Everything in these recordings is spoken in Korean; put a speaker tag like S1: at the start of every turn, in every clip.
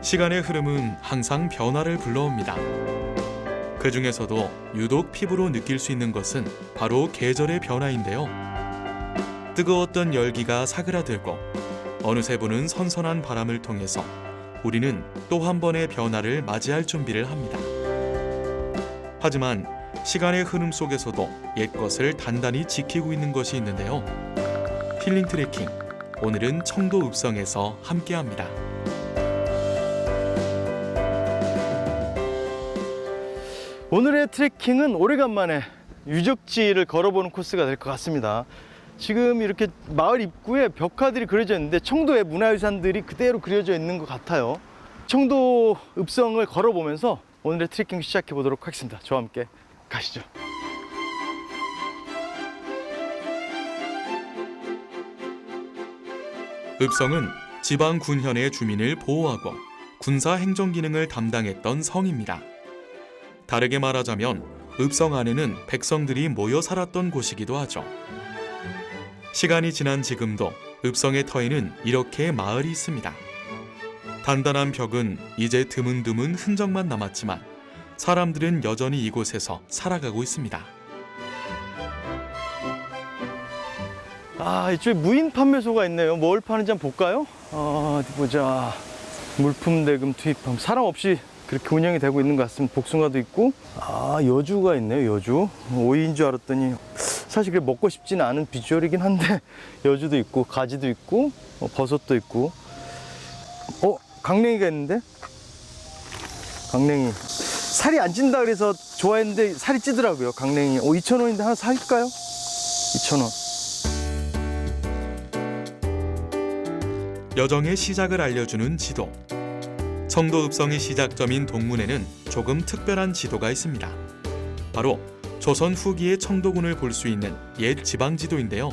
S1: 시간의 흐름은 항상 변화를 불러옵니다. 그 중에서도 유독 피부로 느낄 수 있는 것은 바로 계절의 변화인데요. 뜨거웠던 열기가 사그라들고 어느새 부는 선선한 바람을 통해서 우리는 또 한 번의 변화를 맞이할 준비를 합니다. 하지만 시간의 흐름 속에서도 옛것을 단단히 지키고 있는 것이 있는데요. 힐링 트레킹, 오늘은 청도 읍성에서 함께합니다.
S2: 오늘의 트레킹은 오래간만에 유적지를 걸어보는 코스가 될 것 같습니다. 지금 이렇게 마을 입구에 벽화들이 그려져 있는데 청도의 문화유산들이 그대로 그려져 있는 것 같아요. 청도 읍성을 걸어보면서 오늘의 트레킹 시작해 보도록 하겠습니다. 저와 함께 가시죠.
S1: 읍성은 지방 군현의 주민을 보호하고 군사 행정 기능을 담당했던 성입니다. 다르게 말하자면 읍성 안에는 백성들이 모여 살았던 곳이기도 하죠. 시간이 지난 지금도 읍성의 터에는 이렇게 마을이 있습니다. 단단한 벽은 이제 드문드문 흔적만 남았지만 사람들은 여전히 이곳에서 살아가고 있습니다.
S2: 이쪽에 무인 판매소가 있네요. 뭘 파는지 한번 볼까요? 어디 보자. 물품 대금 투입함. 사람 없이 그렇게 운영이 되고 있는 것 같습니다. 복숭아도 있고, 여주가 있네요. 여주. 오이인 줄 알았더니 사실 그게 먹고 싶지는 않은 비주얼이긴 한데 여주도 있고 가지도 있고 버섯도 있고. 강냉이가 있는데? 강냉이. 살이 안 찐다 그래서 좋아했는데 살이 찌더라고요. 강냉이. 2,000원인데 하나 살까요? 2,000원.
S1: 여정의 시작을 알려주는 지도. 청도 읍성의 시작점인 동문에는 조금 특별한 지도가 있습니다. 바로 조선 후기의 청도군을 볼 수 있는 옛 지방지도인데요.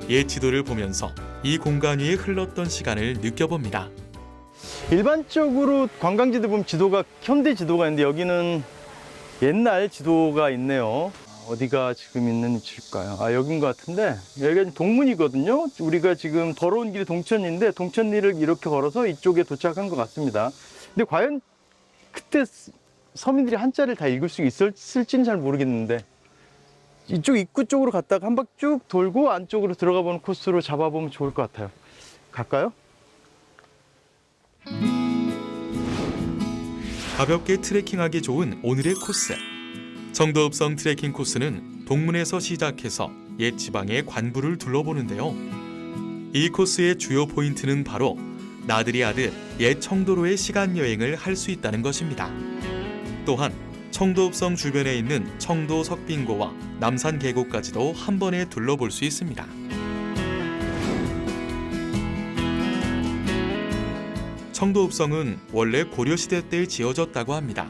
S1: 옛 지도를 보면서 이 공간 위에 흘렀던 시간을 느껴봅니다.
S2: 일반적으로 관광지도 보면 지도가 현대 지도가 있는데 여기는 옛날 지도가 있네요. 어디가 지금 있는 위치일까요? 여긴 것 같은데 여기가 동문이거든요. 우리가 지금 걸어온 길이 동천리인데 동천리를 이렇게 걸어서 이쪽에 도착한 것 같습니다. 근데 과연 그때 서민들이 한자를 다 읽을 수 있을지는 잘 모르겠는데 이쪽 입구 쪽으로 갔다가 한 바퀴 쭉 돌고 안쪽으로 들어가 보는 코스로 잡아보면 좋을 것 같아요. 갈까요?
S1: 가볍게 트레킹하기 좋은 오늘의 코스. 청도 읍성 트레킹 코스는 동문에서 시작해서 옛 지방의 관부를 둘러보는데요. 이 코스의 주요 포인트는 바로 나들이 하듯 옛 청도로의 시간 여행을 할 수 있다는 것입니다. 또한 청도 읍성 주변에 있는 청도 석빙고와 남산 계곡까지도 한 번에 둘러볼 수 있습니다. 청도 읍성은 원래 고려시대 때 지어졌다고 합니다.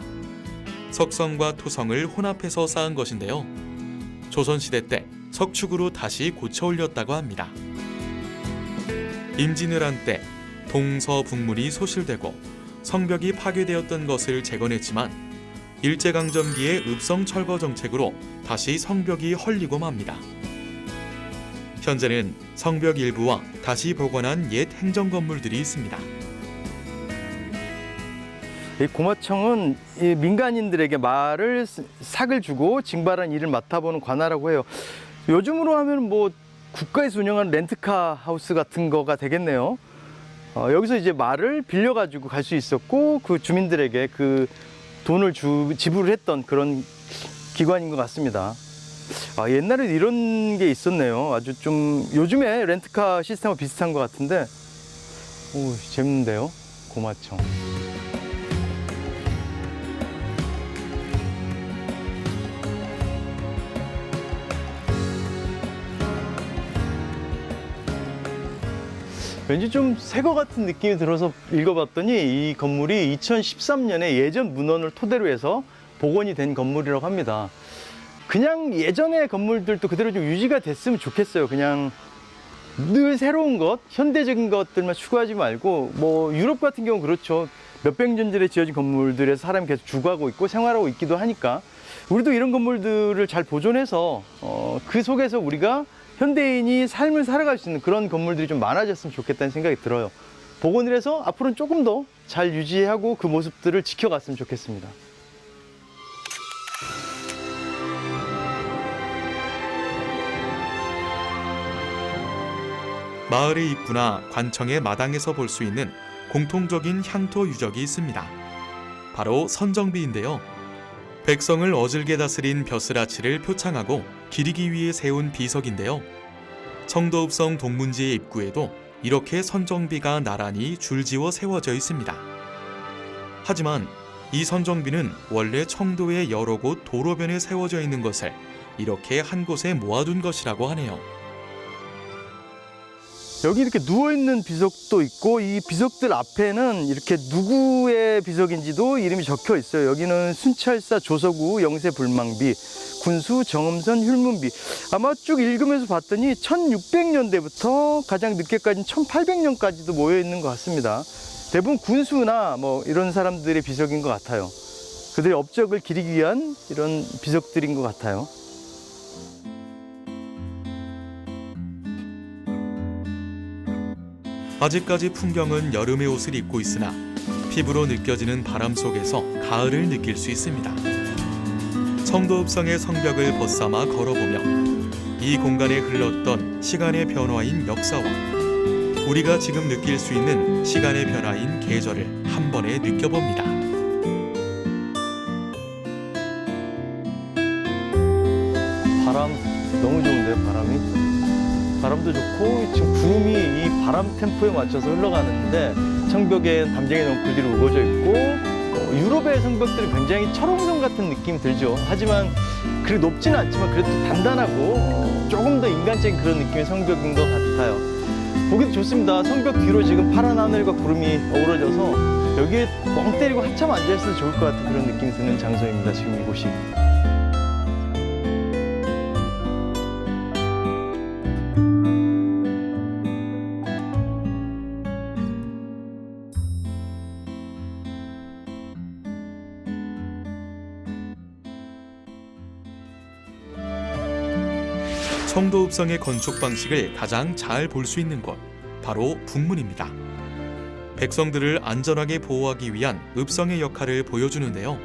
S1: 석성과 토성을 혼합해서 쌓은 것인데요. 조선시대 때 석축으로 다시 고쳐 올렸다고 합니다. 임진왜란 때 동서북문이 소실되고 성벽이 파괴되었던 것을 재건했지만 일제강점기의 읍성 철거 정책으로 다시 성벽이 헐리고 맙니다. 현재는 성벽 일부와 다시 복원한 옛 행정 건물들이 있습니다.
S2: 이 고마청은 이 민간인들에게 마을을 삭을 주고 징발한 일을 맡아보는 관할이라고 해요. 요즘으로 하면 뭐 국가에서 운영하는 렌트카 하우스 같은 거가 되겠네요. 여기서 이제 말을 빌려가지고 갈 수 있었고 그 주민들에게 그 돈을 지불을 했던 그런 기관인 것 같습니다. 옛날에 이런 게 있었네요. 아주 좀 요즘에 렌트카 시스템과 비슷한 것 같은데 재밌는데요. 고마청. 왠지 좀 새 거 같은 느낌이 들어서 읽어봤더니 이 건물이 2013년에 예전 문헌을 토대로 해서 복원이 된 건물이라고 합니다. 그냥 예전의 건물들도 그대로 좀 유지가 됐으면 좋겠어요. 그냥 늘 새로운 것, 현대적인 것들만 추구하지 말고 뭐 유럽 같은 경우는 그렇죠. 몇백 년 전에 지어진 건물들에서 사람이 계속 주거하고 있고 생활하고 있기도 하니까 우리도 이런 건물들을 잘 보존해서 그 속에서 우리가 현대인이 삶을 살아갈 수 있는 그런 건물들이 좀 많아졌으면 좋겠다는 생각이 들어요. 복원을 해서 앞으로는 조금 더 잘 유지하고 그 모습들을 지켜갔으면 좋겠습니다.
S1: 마을의 입구나 관청의 마당에서 볼 수 있는 공통적인 향토 유적이 있습니다. 바로 선정비인데요. 백성을 어질게 다스린 벼슬아치를 표창하고 기리기 위해 세운 비석인데요. 청도읍성 동문지의 입구에도 이렇게 선정비가 나란히 줄지어 세워져 있습니다. 하지만 이 선정비는 원래 청도의 여러 곳 도로변에 세워져 있는 것을 이렇게 한 곳에 모아둔 것이라고 하네요.
S2: 여기 이렇게 누워있는 비석도 있고 이 비석들 앞에는 이렇게 누구의 비석인지도 이름이 적혀 있어요. 여기는 순찰사 조서구 영세불망비, 군수 정음선 율문비. 아마 쭉 읽으면서 봤더니 1600년대부터 가장 늦게까지는 1800년까지도 모여있는 것 같습니다. 대부분 군수나 뭐 이런 사람들의 비석인 것 같아요. 그들의 업적을 기리기 위한 이런 비석들인 것 같아요.
S1: 아직까지 풍경은 여름의 옷을 입고 있으나 피부로 느껴지는 바람 속에서 가을을 느낄 수 있습니다. 청도읍성의 성벽을 벗삼아 걸어보며 이 공간에 흘렀던 시간의 변화인 역사와 우리가 지금 느낄 수 있는 시간의 변화인 계절을 한 번에 느껴봅니다.
S2: 바람 너무 좋은데요, 바람이? 바람도 좋고 지금 구름이 이 바람 템포에 맞춰서 흘러가는데 성벽엔 담쟁이 넝쿨들이 우거져 있고 유럽의 성벽들은 굉장히 철옹성 같은 느낌이 들죠. 하지만 그리 높지는 않지만 그래도 단단하고 조금 더 인간적인 그런 느낌의 성벽인 것 같아요. 보기도 좋습니다. 성벽 뒤로 지금 파란 하늘과 구름이 어우러져서 여기에 멍 때리고 한참 앉아있어도 좋을 것 같은 그런 느낌이 드는 장소입니다. 지금 이곳이.
S1: 청도읍성의 건축 방식을 가장 잘 볼 수 있는 곳, 바로 북문입니다. 백성들을 안전하게 보호하기 위한 읍성의 역할을 보여주는데요.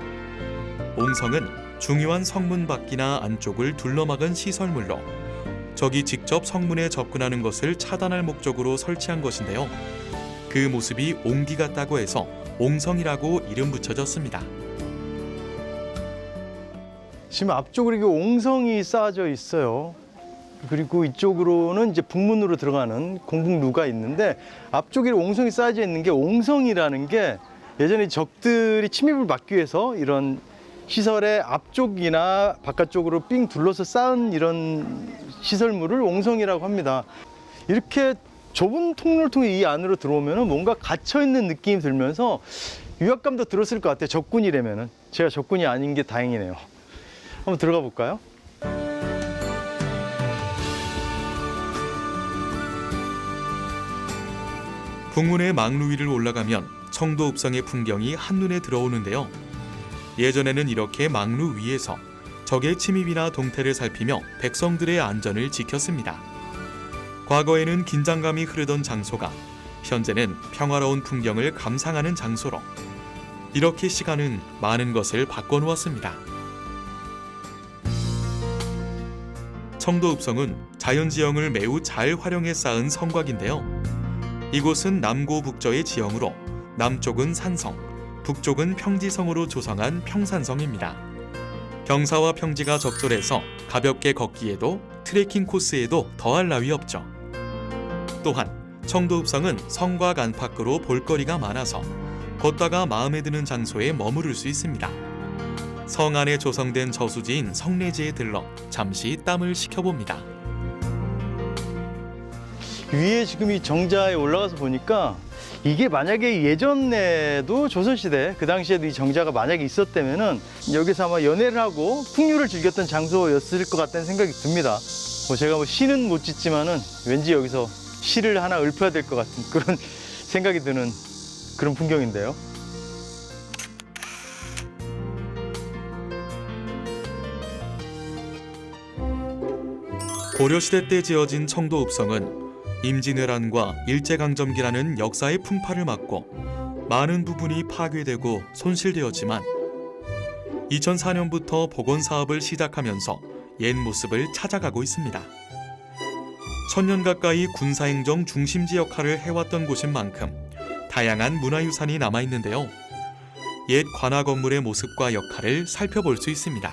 S1: 옹성은 중요한 성문 밖이나 안쪽을 둘러막은 시설물로 적이 직접 성문에 접근하는 것을 차단할 목적으로 설치한 것인데요. 그 모습이 옹기 같다고 해서 옹성이라고 이름 붙여졌습니다.
S2: 지금 앞쪽으로 이게 옹성이 쌓아져 있어요. 그리고 이쪽으로는 이제 북문으로 들어가는 공북루가 있는데 앞쪽에 옹성이 쌓여져 있는 게 옹성이라는 게 예전에 적들이 침입을 막기 위해서 이런 시설의 앞쪽이나 바깥쪽으로 삥 둘러서 쌓은 이런 시설물을 옹성이라고 합니다. 이렇게 좁은 통로를 통해 이 안으로 들어오면 뭔가 갇혀있는 느낌이 들면서 위압감도 들었을 것 같아요. 적군이라면은. 제가 적군이 아닌 게 다행이네요. 한번 들어가 볼까요?
S1: 북문의 망루 위를 올라가면 청도읍성의 풍경이 한눈에 들어오는데요. 예전에는 이렇게 망루 위에서 적의 침입이나 동태를 살피며 백성들의 안전을 지켰습니다. 과거에는 긴장감이 흐르던 장소가 현재는 평화로운 풍경을 감상하는 장소로 이렇게 시간은 많은 것을 바꿔놓았습니다. 청도읍성은 자연지형을 매우 잘 활용해 쌓은 성곽인데요. 이곳은 남고북저의 지형으로 남쪽은 산성, 북쪽은 평지성으로 조성한 평산성입니다. 경사와 평지가 적절해서 가볍게 걷기에도 트레킹 코스에도 더할 나위 없죠. 또한 청도읍성은 성곽 안팎으로 볼거리가 많아서 걷다가 마음에 드는 장소에 머무를 수 있습니다. 성 안에 조성된 저수지인 성례지에 들러 잠시 땀을 식혀봅니다.
S2: 위에 지금 이 정자에 올라가서 보니까 이게 만약에 예전에도 조선시대 그 당시에도 이 정자가 만약에 있었다면은 여기서 아마 연애를 하고 풍류를 즐겼던 장소였을 것 같다는 생각이 듭니다. 제가 뭐 시는 못 짓지만은 왠지 여기서 시를 하나 읊어야 될 것 같은 그런 생각이 드는 그런 풍경인데요.
S1: 고려시대 때 지어진 청도읍성은 임진왜란과 일제강점기라는 역사의 풍파를 맞고 많은 부분이 파괴되고 손실되었지만 2004년부터 복원 사업을 시작하면서 옛 모습을 찾아가고 있습니다. 1000년 가까이 군사행정 중심지 역할을 해왔던 곳인 만큼 다양한 문화유산이 남아있는데요. 옛 관아 건물의 모습과 역할을 살펴볼 수 있습니다.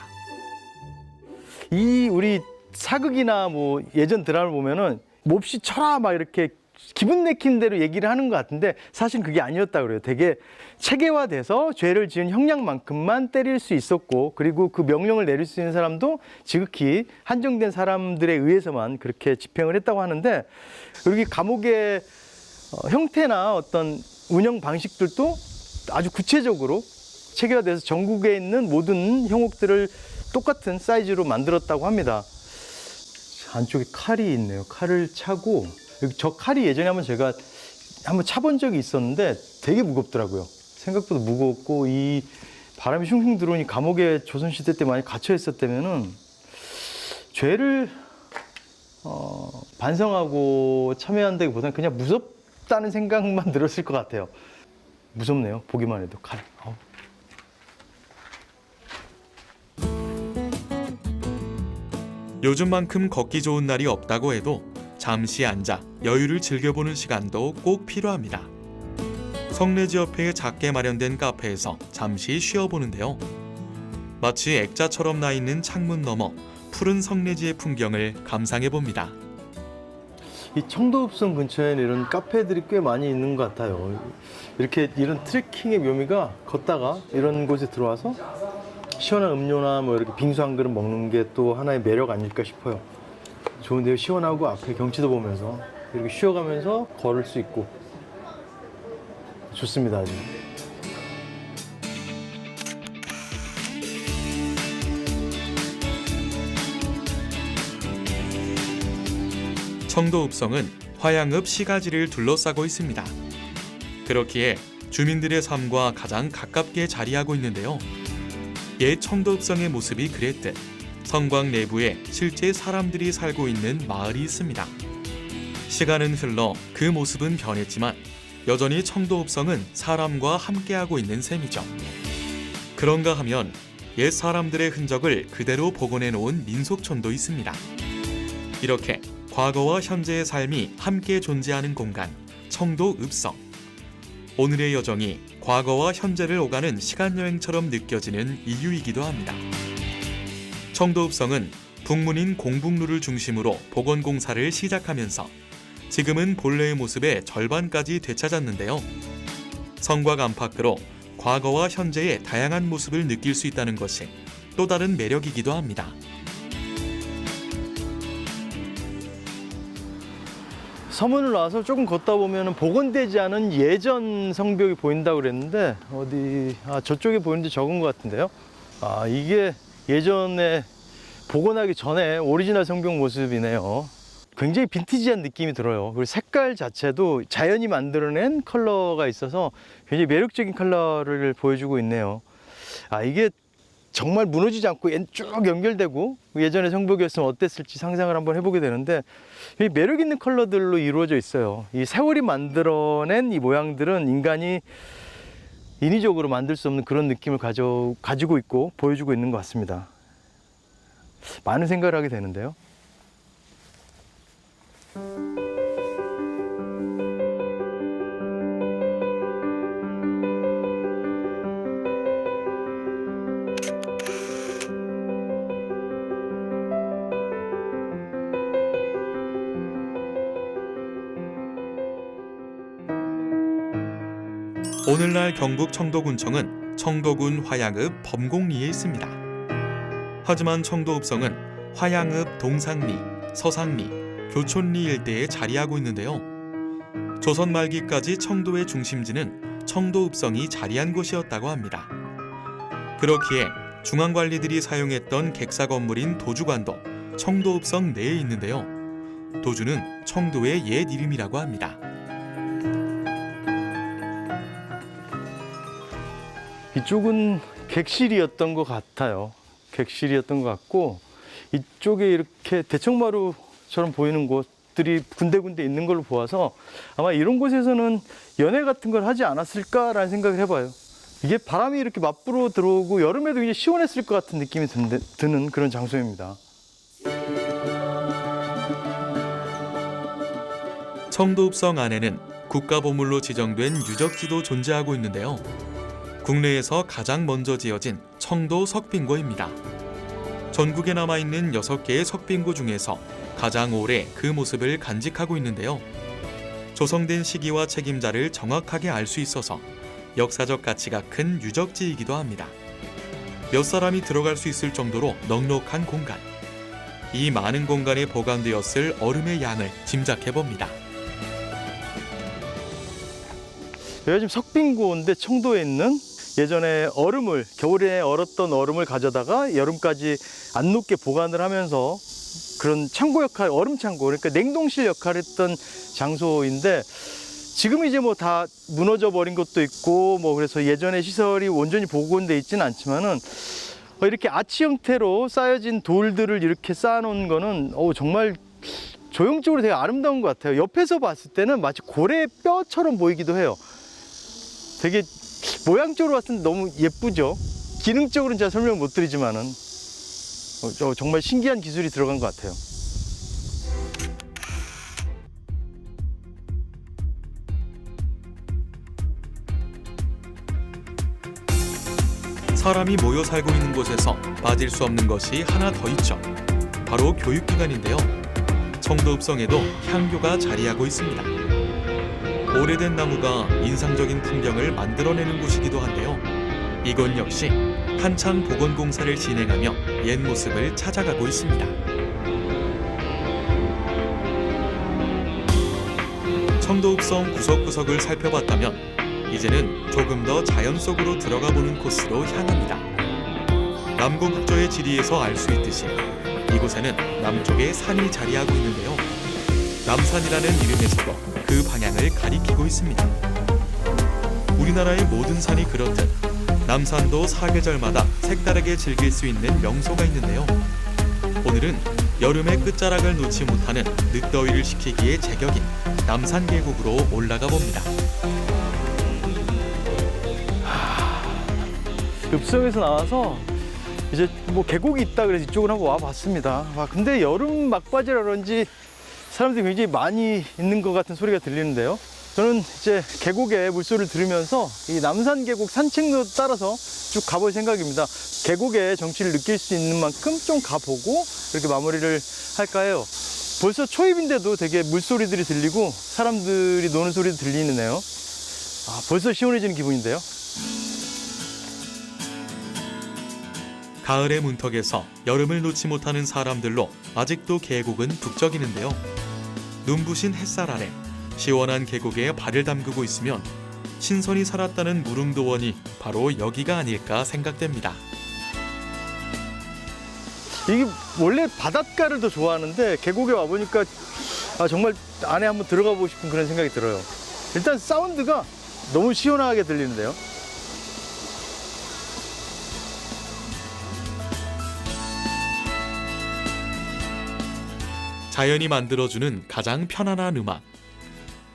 S2: 이 우리 사극이나 뭐 예전 드라마를 보면은 몹시 쳐라 막 이렇게 기분 내키는 대로 얘기를 하는 것 같은데 사실 그게 아니었다 그래요. 되게 체계화돼서 죄를 지은 형량만큼만 때릴 수 있었고, 그리고 그 명령을 내릴 수 있는 사람도 지극히 한정된 사람들에 의해서만 그렇게 집행을 했다고 하는데, 여기 감옥의 형태나 어떤 운영 방식들도 아주 구체적으로 체계화돼서 전국에 있는 모든 형옥들을 똑같은 사이즈로 만들었다고 합니다. 안쪽에 칼이 있네요. 칼을 차고, 저 칼이 예전에 제가 한번 차본 적이 있었는데 되게 무겁더라고요. 생각보다 무겁고, 이 바람이 흉흉 들어오니 감옥에 조선시대 때 많이 갇혀 있었다면은 죄를 반성하고 참여한다기보다는 그냥 무섭다는 생각만 들었을 것 같아요. 무섭네요. 보기만 해도 칼.
S1: 요즘만큼 걷기 좋은 날이 없다고 해도 잠시 앉아 여유를 즐겨보는 시간도 꼭 필요합니다. 성내지 옆에 작게 마련된 카페에서 잠시 쉬어보는데요. 마치 액자처럼 나 있는 창문 너머 푸른 성내지의 풍경을 감상해봅니다.
S2: 이 청도읍성 근처에는 이런 카페들이 꽤 많이 있는 것 같아요. 이렇게 이런 트레킹의 묘미가 걷다가 이런 곳에 들어와서 시원한 음료나 뭐 이렇게 빙수 한 그릇 먹는 게 또 하나의 매력 아닐까 싶어요. 좋은데요. 시원하고 앞에 경치도 보면서 이렇게 쉬어가면서 걸을 수 있고 좋습니다. 아주.
S1: 청도읍성은 화양읍 시가지를 둘러싸고 있습니다. 그렇기에 주민들의 삶과 가장 가깝게 자리하고 있는데요. 옛 청도읍성의 모습이 그랬듯 성곽 내부에 실제 사람들이 살고 있는 마을이 있습니다. 시간은 흘러 그 모습은 변했지만 여전히 청도읍성은 사람과 함께하고 있는 셈이죠. 그런가 하면 옛 사람들의 흔적을 그대로 복원해 놓은 민속촌도 있습니다. 이렇게 과거와 현재의 삶이 함께 존재하는 공간, 청도읍성. 오늘의 여정이 과거와 현재를 오가는 시간여행처럼 느껴지는 이유이기도 합니다. 청도읍성은 북문인 공북루를 중심으로 복원공사를 시작하면서 지금은 본래의 모습의 절반까지 되찾았는데요. 성곽 안팎으로 과거와 현재의 다양한 모습을 느낄 수 있다는 것이 또 다른 매력이기도 합니다.
S2: 서문을 나와서 조금 걷다 보면 복원되지 않은 예전 성벽이 보인다고 그랬는데 어디 저쪽에 보이는데 적은 것 같은데요. 이게 예전에 복원하기 전에 오리지널 성벽 모습이네요. 굉장히 빈티지한 느낌이 들어요. 그리고 색깔 자체도 자연이 만들어낸 컬러가 있어서 굉장히 매력적인 컬러를 보여주고 있네요. 이게 정말 무너지지 않고 쭉 연결되고 예전의 성벽이었으면 어땠을지 상상을 한번 해보게 되는데 매력 있는 컬러들로 이루어져 있어요. 이 세월이 만들어낸 이 모양들은 인간이 인위적으로 만들 수 없는 그런 느낌을 가지고 있고 보여주고 있는 것 같습니다. 많은 생각을 하게 되는데요.
S1: 오늘날 경북 청도군청은 청도군 화양읍 범곡리에 있습니다. 하지만 청도읍성은 화양읍 동상리, 서상리, 교촌리 일대에 자리하고 있는데요. 조선 말기까지 청도의 중심지는 청도읍성이 자리한 곳이었다고 합니다. 그렇기에 중앙관리들이 사용했던 객사 건물인 도주관도 청도읍성 내에 있는데요. 도주는 청도의 옛 이름이라고 합니다.
S2: 이쪽은 객실이었던 것 같아요. 객실이었던 것 같고, 이쪽에 이렇게 대청마루처럼 보이는 곳 곳들이 군데군데 있는 걸로 보아서 아마 이런 곳에서는 연애 같은 걸 하지 않았을까라는 생각을 해봐요. 이게 바람이 이렇게 맞불어 들어오고 여름에도 굉장히 시원했을 것 같은 느낌이 드는 그런 장소입니다.
S1: 청도읍성 안에는 국가보물로 지정된 유적지도 존재하고 있는데요. 국내에서 가장 먼저 지어진 청도 석빙고입니다. 전국에 남아있는 6개의 석빙고 중에서 가장 오래 그 모습을 간직하고 있는데요. 조성된 시기와 책임자를 정확하게 알 수 있어서 역사적 가치가 큰 유적지이기도 합니다. 몇 사람이 들어갈 수 있을 정도로 넉넉한 공간. 이 많은 공간에 보관되었을 얼음의 양을 짐작해봅니다.
S2: 여기가 지금 석빙고인데 청도에 있는 예전에 얼음을 겨울에 얼었던 얼음을 가져다가 여름까지 안 녹게 보관을 하면서 그런 창고 역할, 얼음 창고, 그러니까 냉동실 역할을 했던 장소인데 지금 이제 뭐 다 무너져 버린 것도 있고 뭐 그래서 예전의 시설이 온전히 복원돼 있지는 않지만은 이렇게 아치 형태로 쌓여진 돌들을 이렇게 쌓아놓은 거는 정말 조형적으로 되게 아름다운 것 같아요. 옆에서 봤을 때는 마치 고래 뼈처럼 보이기도 해요. 되게 모양적으로 봤을 때 너무 예쁘죠. 기능적으로는 제가 설명 못 드리지만은 정말 신기한 기술이 들어간 것 같아요.
S1: 사람이 모여 살고 있는 곳에서 빠질 수 없는 것이 하나 더 있죠. 바로 교육기관인데요. 청도읍성에도 향교가 자리하고 있습니다. 오래된 나무가 인상적인 풍경을 만들어내는 곳이기도 한데요. 이곳 역시 한창 복원 공사를 진행하며 옛 모습을 찾아가고 있습니다. 청도읍성 구석구석을 살펴봤다면 이제는 조금 더 자연 속으로 들어가 보는 코스로 향합니다. 남고북저의 지리에서 알 수 있듯이 이곳에는 남쪽에 산이 자리하고 있는데요. 남산이라는 이름에서도 그 방향을 가리키고 있습니다. 우리나라의 모든 산이 그렇듯 남산도 사계절마다 색다르게 즐길 수 있는 명소가 있는데요. 오늘은 여름의 끝자락을 놓지 못하는 늦더위를 식히기에 제격인 남산 계곡으로 올라가 봅니다.
S2: 읍성에서 나와서 이제 뭐 계곡이 있다 그래서 이쪽으로 한번 와봤습니다. 근데 여름 막바지라 그런지 사람들이 굉장히 많이 있는 것 같은 소리가 들리는데요. 저는 이제 계곡의 물소리를 들으면서 이 남산 계곡 산책로 따라서 쭉 가볼 생각입니다. 계곡의 정취를 느낄 수 있는 만큼 좀 가보고 이렇게 마무리를 할까 해요. 벌써 초입인데도 되게 물소리들이 들리고 사람들이 노는 소리도 들리네요. 벌써 시원해지는 기분인데요.
S1: 가을의 문턱에서 여름을 놓지 못하는 사람들로 아직도 계곡은 북적이는데요. 눈부신 햇살 아래 시원한 계곡에 발을 담그고 있으면 신선이 살았다는 무릉도원이 바로 여기가 아닐까 생각됩니다.
S2: 이게 원래 바닷가를 더 좋아하는데 계곡에 와보니까 정말 안에 한번 들어가 보고 싶은 그런 생각이 들어요. 일단 사운드가 너무 시원하게 들리는데요.
S1: 자연이 만들어주는 가장 편안한 음악,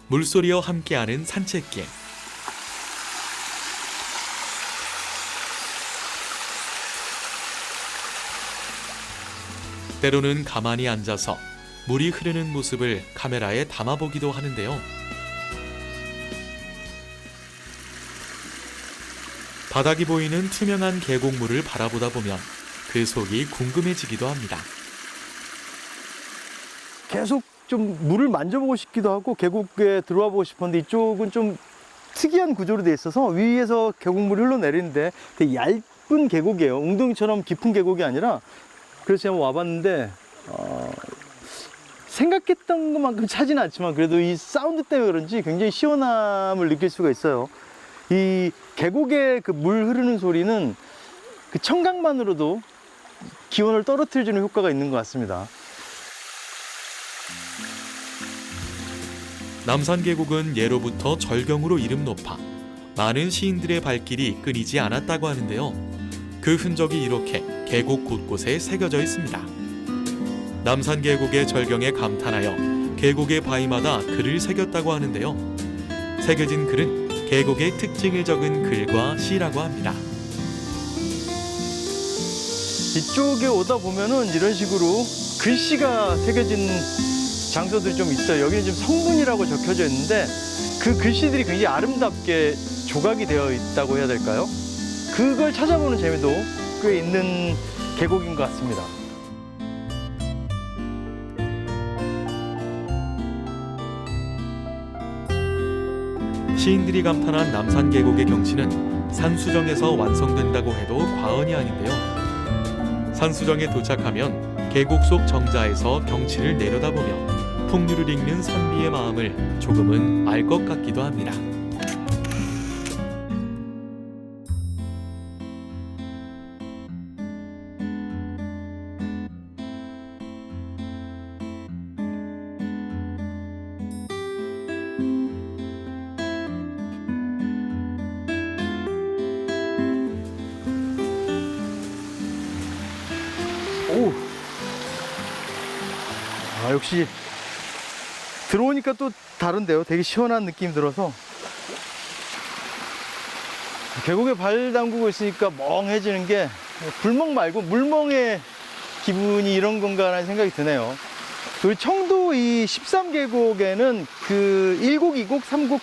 S1: 물소리와 함께하는 산책길. 때로는 가만히 앉아서 물이 흐르는 모습을 카메라에 담아보기도 하는데요. 바닥이 보이는 투명한 계곡물을 바라보다 보면 그 속이 궁금해지기도 합니다.
S2: 계속 좀 물을 만져보고 싶기도 하고 계곡에 들어와 보고 싶었는데 이쪽은 좀 특이한 구조로 돼 있어서 위에서 계곡물이 흘러내리는데 되게 얇은 계곡이에요. 웅덩이처럼 깊은 계곡이 아니라. 그래서 제가 와봤는데 생각했던 것만큼 차지는 않지만 그래도 이 사운드 때문에 그런지 굉장히 시원함을 느낄 수가 있어요. 이 계곡의 그 물 흐르는 소리는 그 청각만으로도 기온을 떨어뜨려주는 효과가 있는 것 같습니다.
S1: 남산 계곡은 예로부터 절경으로 이름 높아 많은 시인들의 발길이 끊이지 않았다고 하는데요. 그 흔적이 이렇게 계곡 곳곳에 새겨져 있습니다. 남산 계곡의 절경에 감탄하여 계곡의 바위마다 글을 새겼다고 하는데요. 새겨진 글은 계곡의 특징을 적은 글과 시라고 합니다.
S2: 이쪽에 오다 보면은 이런 식으로 글씨가 새겨진 장소들이 좀 있어요. 여기는 지금 성문이라고 적혀져 있는데 그 글씨들이 굉장히 아름답게 조각이 되어 있다고 해야 될까요? 그걸 찾아보는 재미도 꽤 있는 계곡인 것 같습니다.
S1: 시인들이 감탄한 남산 계곡의 경치는 산수정에서 완성된다고 해도 과언이 아닌데요. 산수정에 도착하면 계곡 속 정자에서 경치를 내려다보며 풍류를 읽는 선비의 마음을 조금은 알 것 같기도 합니다.
S2: 오! 역시 들어오니까 또 다른데요. 되게 시원한 느낌이 들어서 계곡에 발 담그고 있으니까 멍해지는 게 불멍 말고 물멍의 기분이 이런 건가라는 생각이 드네요. 우리 청도 이 13계곡에는 그 1곡, 2곡, 3곡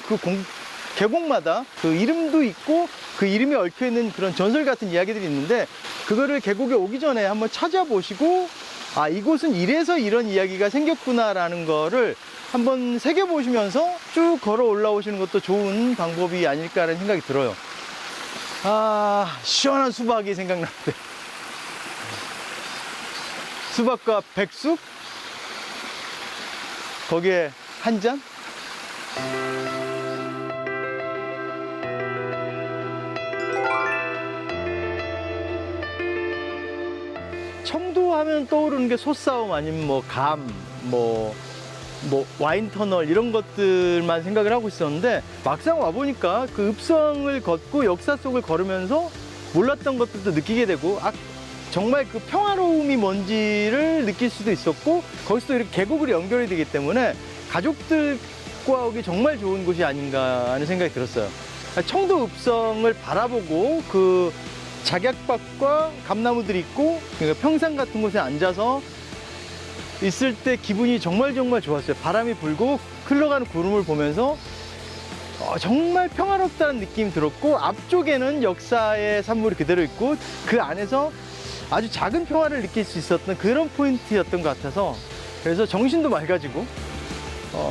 S2: 계곡마다 그 이름도 있고 그 이름이 얽혀있는 그런 전설 같은 이야기들이 있는데 그거를 계곡에 오기 전에 한번 찾아보시고 아, 이곳은 이래서 이런 이야기가 생겼구나라는 거를 한번 새겨보시면서 쭉 걸어 올라오시는 것도 좋은 방법이 아닐까라는 생각이 들어요. 아, 시원한 수박이 생각나는데. 수박과 백숙? 거기에 한 잔? 청도 하면 떠오르는 게 소싸움 아니면 뭐 감, 뭐 와인 터널 이런 것들만 생각을 하고 있었는데 막상 와보니까 그 읍성을 걷고 역사 속을 걸으면서 몰랐던 것들도 느끼게 되고 정말 그 평화로움이 뭔지를 느낄 수도 있었고 거기서도 이렇게 계곡으로 연결이 되기 때문에 가족들과 오기 정말 좋은 곳이 아닌가 하는 생각이 들었어요. 청도 읍성을 바라보고 그 작약밭과 감나무들이 있고 그러니까 평상 같은 곳에 앉아서 있을 때 기분이 정말 좋았어요. 바람이 불고 흘러가는 구름을 보면서 정말 평화롭다는 느낌이 들었고 앞쪽에는 역사의 산물이 그대로 있고 그 안에서 아주 작은 평화를 느낄 수 있었던 그런 포인트였던 것 같아서 그래서 정신도 맑아지고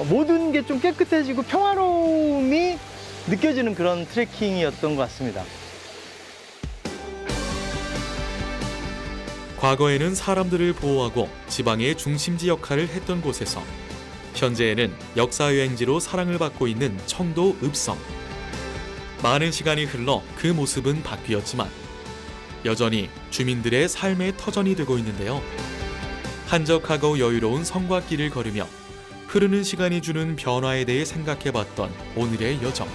S2: 모든 게 좀 깨끗해지고 평화로움이 느껴지는 그런 트레킹이었던 것 같습니다.
S1: 과거에는 사람들을 보호하고 지방의 중심지 역할을 했던 곳에서 현재에는 역사여행지로 사랑을 받고 있는 청도 읍성. 많은 시간이 흘러 그 모습은 바뀌었지만 여전히 주민들의 삶의 터전이 되고 있는데요. 한적하고 여유로운 성곽길을 걸으며 흐르는 시간이 주는 변화에 대해 생각해봤던 오늘의 여정.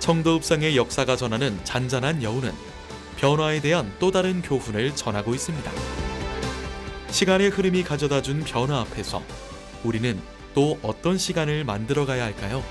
S1: 청도 읍성의 역사가 전하는 잔잔한 여운은 변화에 대한 또 다른 교훈을 전하고 있습니다. 시간의 흐름이 가져다준 변화 앞에서 우리는 또 어떤 시간을 만들어가야 할까요?